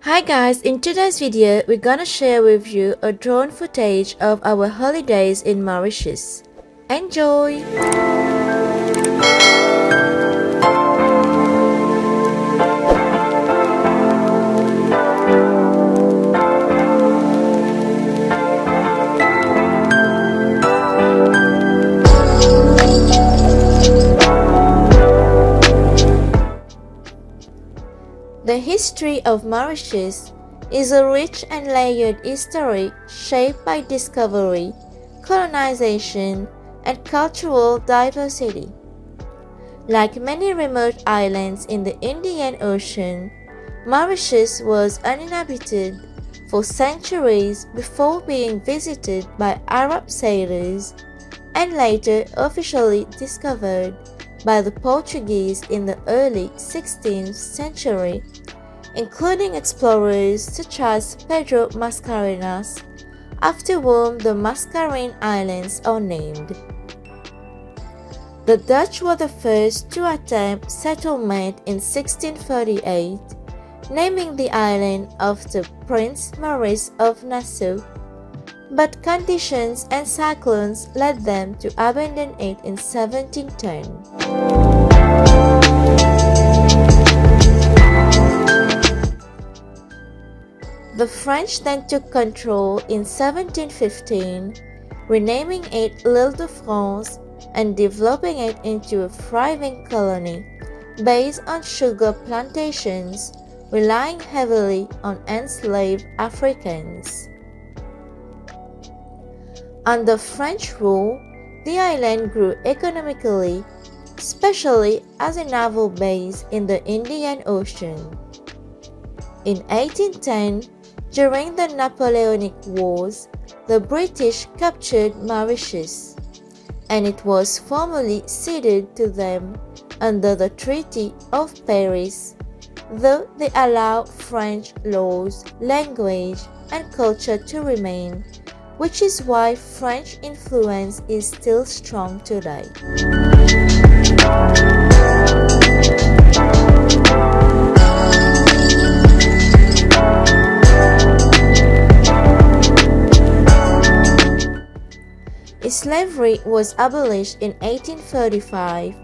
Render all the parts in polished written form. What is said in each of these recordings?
Hi guys, in today's video we're gonna share with you a drone footage of our holidays in Mauritius. Enjoy! The history of Mauritius is a rich and layered history shaped by discovery, colonization, and cultural diversity. Like many remote islands in the Indian Ocean, Mauritius was uninhabited for centuries before being visited by Arab sailors and later officially discovered by the Portuguese in the early 16th century, including explorers such as Pedro Mascarenhas, after whom the Mascarene Islands are named. The Dutch were the first to attempt settlement in 1638, naming the island after Prince Maurice of Nassau, but conditions and cyclones led them to abandon it in 1710. The French then took control in 1715, renaming it l'Île de France and developing it into a thriving colony based on sugar plantations, relying heavily on enslaved Africans. Under French rule, the island grew economically, especially as a naval base in the Indian Ocean. In 1810, during the Napoleonic Wars, the British captured Mauritius, and it was formally ceded to them under the Treaty of Paris, though they allowed French laws, language, and culture to remain, which is why French influence is still strong today. Slavery was abolished in 1835,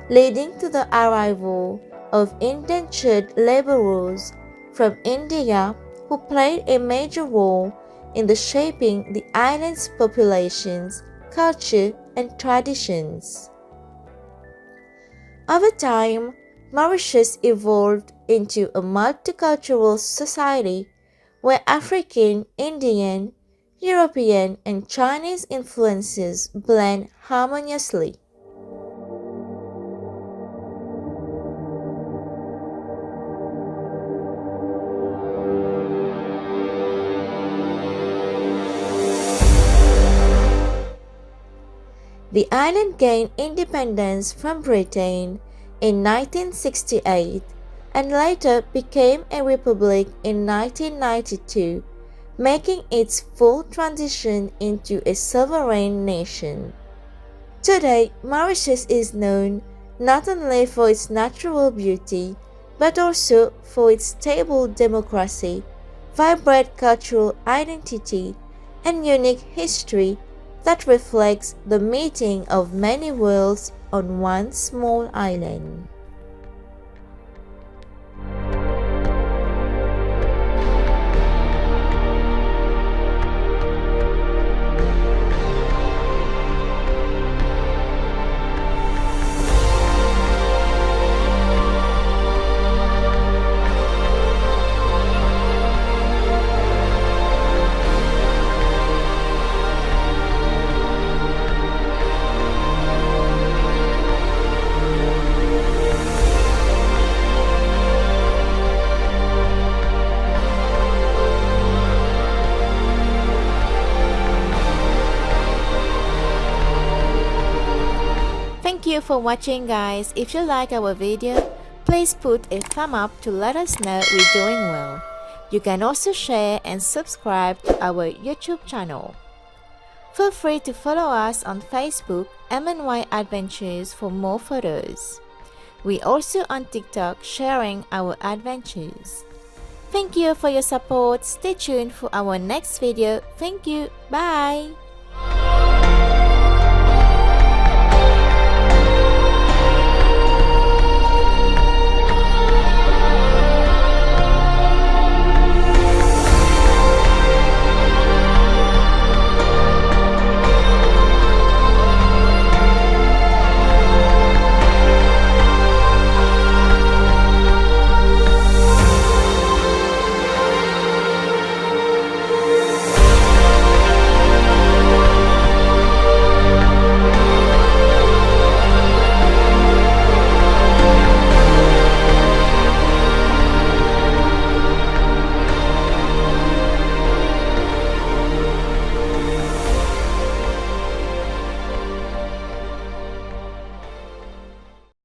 leading to the arrival of indentured laborers from India who played a major role in the shaping the island's populations, culture, and traditions. Over time, Mauritius evolved into a multicultural society where African, Indian, European, and Chinese influences blend harmoniously. The island gained independence from Britain in 1968 and later became a republic in 1992, making its full transition into a sovereign nation. Today, Mauritius is known not only for its natural beauty, but also for its stable democracy, vibrant cultural identity, and unique history that reflects the meeting of many worlds on one small island. Thank you for watching guys. If you like our video, please put a thumb up to let us know we're doing well. You can also share and subscribe to our YouTube channel. Feel free to follow us on Facebook MNY Adventures for more photos. We also on TikTok sharing our adventures. Thank you for your support. Stay tuned for our next video. Thank you. Bye.